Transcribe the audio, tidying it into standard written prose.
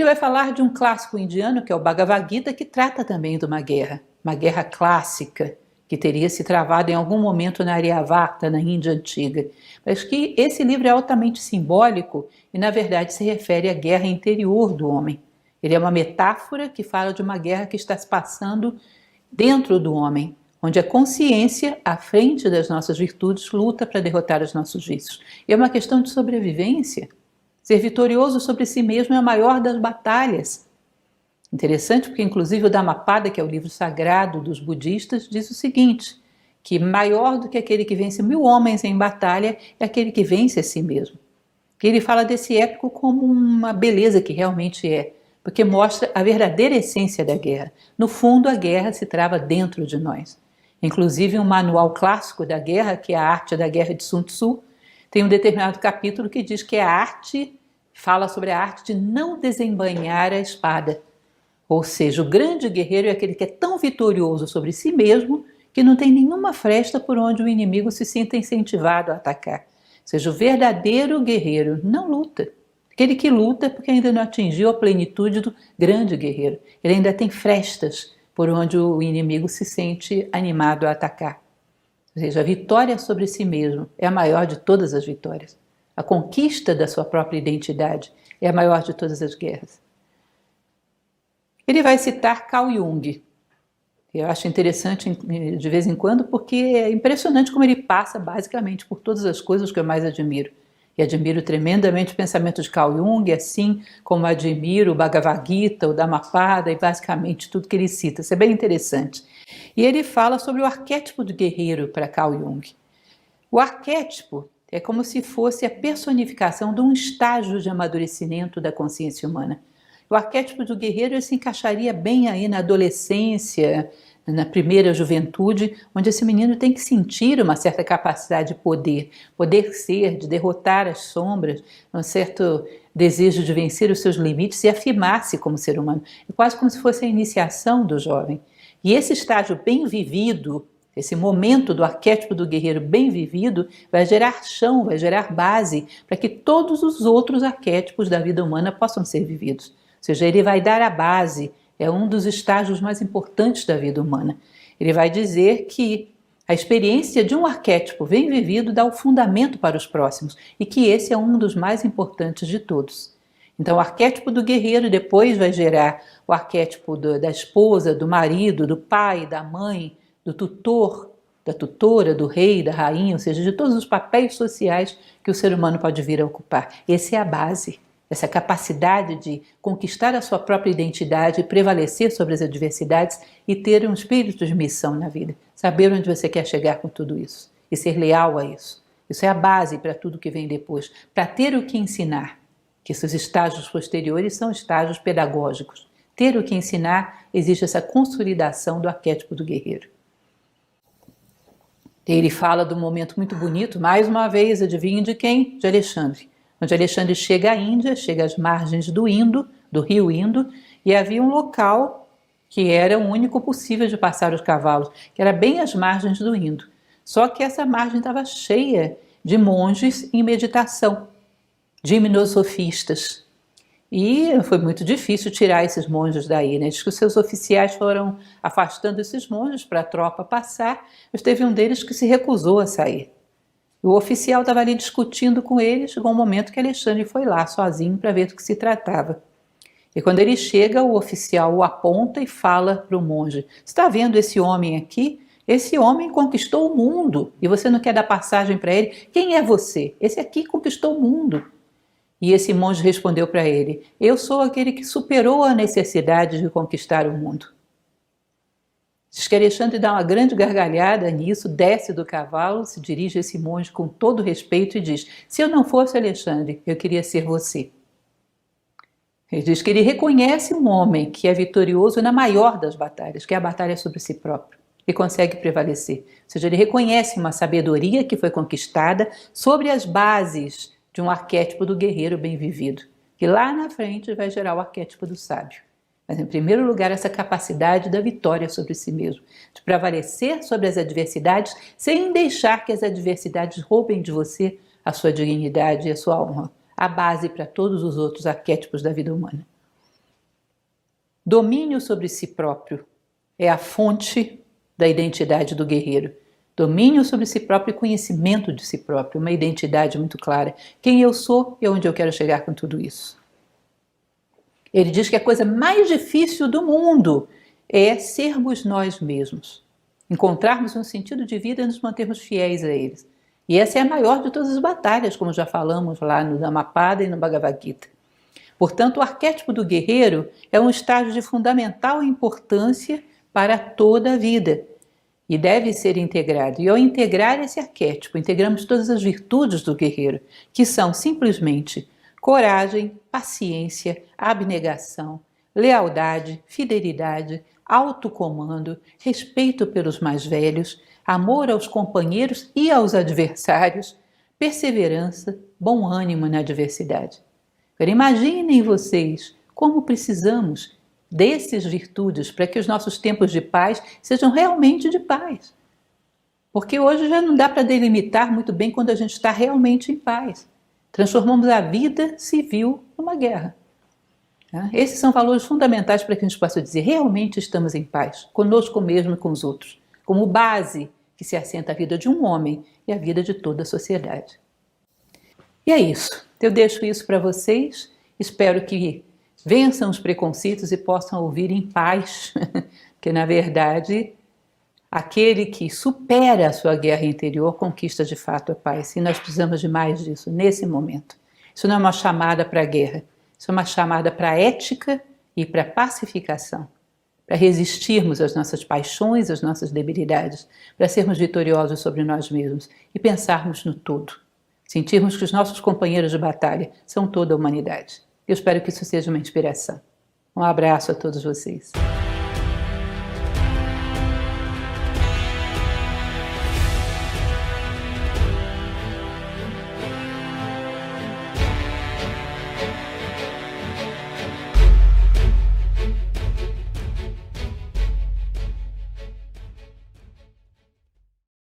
Ele vai falar de um clássico indiano, que é o Bhagavad Gita, que trata também de uma guerra clássica, que teria se travado em algum momento na Aryavata, na Índia antiga. Mas que esse livro é altamente simbólico e, na verdade, se refere à guerra interior do homem. Ele é uma metáfora que fala de uma guerra que está se passando dentro do homem, onde a consciência, à frente das nossas virtudes, luta para derrotar os nossos vícios. E é uma questão de sobrevivência. Ser vitorioso sobre si mesmo é a maior das batalhas. Interessante porque, inclusive, o Dhammapada, que é o livro sagrado dos budistas, diz o seguinte, que maior do que aquele que vence 1000 homens em batalha é aquele que vence a si mesmo. Que ele fala desse épico como uma beleza que realmente é, porque mostra a verdadeira essência da guerra. No fundo, a guerra se trava dentro de nós. Inclusive, um manual clássico da guerra, que é a Arte da Guerra de Sun Tzu, tem um determinado capítulo que diz que fala sobre a arte de não desembainhar a espada. Ou seja, o grande guerreiro é aquele que é tão vitorioso sobre si mesmo que não tem nenhuma fresta por onde o inimigo se sinta incentivado a atacar. Ou seja, o verdadeiro guerreiro não luta. Aquele que luta é porque ainda não atingiu a plenitude do grande guerreiro. Ele ainda tem frestas por onde o inimigo se sente animado a atacar. Ou seja, a vitória sobre si mesmo é a maior de todas as vitórias. A conquista da sua própria identidade é a maior de todas as guerras. Ele vai citar Carl Jung. Eu acho interessante de vez em quando porque é impressionante como ele passa basicamente por todas as coisas que eu mais admiro. E admiro tremendamente o pensamento de Carl Jung, assim como admiro o Bhagavad Gita, o Dhammapada e basicamente tudo que ele cita. Isso é bem interessante. E ele fala sobre o arquétipo do guerreiro para Carl Jung. O arquétipo é como se fosse a personificação de um estágio de amadurecimento da consciência humana. O arquétipo do guerreiro se encaixaria bem aí na adolescência, na primeira juventude, onde esse menino tem que sentir uma certa capacidade de poder ser, de derrotar as sombras, um certo desejo de vencer os seus limites e afirmar-se como ser humano. É quase como se fosse a iniciação do jovem. E esse estágio bem vivido, esse momento do arquétipo do guerreiro bem vivido, vai gerar chão, vai gerar base para que todos os outros arquétipos da vida humana possam ser vividos. Ou seja, ele vai dar a base, é um dos estágios mais importantes da vida humana. Ele vai dizer que a experiência de um arquétipo bem vivido dá o fundamento para os próximos e que esse é um dos mais importantes de todos. Então, o arquétipo do guerreiro depois vai gerar o arquétipo da esposa, do marido, do pai, da mãe, do tutor, da tutora, do rei, da rainha, ou seja, de todos os papéis sociais que o ser humano pode vir a ocupar. Essa é a base. Essa capacidade de conquistar a sua própria identidade, prevalecer sobre as adversidades e ter um espírito de missão na vida. Saber onde você quer chegar com tudo isso e ser leal a isso. Isso é a base para tudo que vem depois, para ter o que ensinar, que esses estágios posteriores são estágios pedagógicos. Ter o que ensinar exige essa consolidação do arquétipo do guerreiro. Ele fala de um momento muito bonito, mais uma vez, adivinha de quem? De Alexandre. Onde Alexandre chega à Índia, chega às margens do Indo, do rio Indo, e havia um local que era o único possível de passar os cavalos, que era bem às margens do Indo. Só que essa margem estava cheia de monges em meditação, de hipnosofistas. E foi muito difícil tirar esses monges daí, né? Diz que os seus oficiais foram afastando esses monges para a tropa passar, mas teve um deles que se recusou a sair. O oficial estava ali discutindo com ele, chegou um momento que Alexandre foi lá sozinho para ver do que se tratava. E quando ele chega, o oficial o aponta e fala para o monge: "Está vendo esse homem aqui? Esse homem conquistou o mundo e você não quer dar passagem para ele? Quem é você? Esse aqui conquistou o mundo." E esse monge respondeu para ele: "Eu sou aquele que superou a necessidade de conquistar o mundo." Diz que Alexandre dá uma grande gargalhada nisso, desce do cavalo, se dirige a esse monge com todo respeito e diz: "Se eu não fosse Alexandre, eu queria ser você." Ele diz que ele reconhece um homem que é vitorioso na maior das batalhas, que é a batalha sobre si próprio, e consegue prevalecer. Ou seja, ele reconhece uma sabedoria que foi conquistada sobre as bases de um arquétipo do guerreiro bem vivido, que lá na frente vai gerar o arquétipo do sábio. Mas, em primeiro lugar, essa capacidade da vitória sobre si mesmo, de prevalecer sobre as adversidades sem deixar que as adversidades roubem de você a sua dignidade e a sua honra, a base para todos os outros arquétipos da vida humana. Domínio sobre si próprio é a fonte da identidade do guerreiro. Domínio sobre si próprio e conhecimento de si próprio, uma identidade muito clara. Quem eu sou e onde eu quero chegar com tudo isso. Ele diz que a coisa mais difícil do mundo é sermos nós mesmos. Encontrarmos um sentido de vida e nos mantermos fiéis a eles. E essa é a maior de todas as batalhas, como já falamos lá no Dhammapada e no Bhagavad Gita. Portanto, o arquétipo do guerreiro é um estágio de fundamental importância para toda a vida e deve ser integrado. E ao integrar esse arquétipo, integramos todas as virtudes do guerreiro, que são simplesmente coragem, paciência, abnegação, lealdade, fidelidade, autocomando, respeito pelos mais velhos, amor aos companheiros e aos adversários, perseverança, bom ânimo na adversidade. Agora imaginem vocês como precisamos dessas virtudes para que os nossos tempos de paz sejam realmente de paz. Porque hoje já não dá para delimitar muito bem quando a gente está realmente em paz. Transformamos a vida civil numa guerra. Esses são valores fundamentais para que a gente possa dizer realmente estamos em paz, conosco mesmo e com os outros, como base que se assenta a vida de um homem e a vida de toda a sociedade. E é isso. Eu deixo isso para vocês. Espero que vençam os preconceitos e possam ouvir em paz, porque na verdade aquele que supera a sua guerra interior conquista de fato a paz. E nós precisamos de mais disso nesse momento. Isso não é uma chamada para a guerra, isso é uma chamada para a ética e para a pacificação, para resistirmos às nossas paixões, às nossas debilidades, para sermos vitoriosos sobre nós mesmos e pensarmos no todo. Sentirmos que os nossos companheiros de batalha são toda a humanidade. Eu espero que isso seja uma inspiração. Um abraço a todos vocês.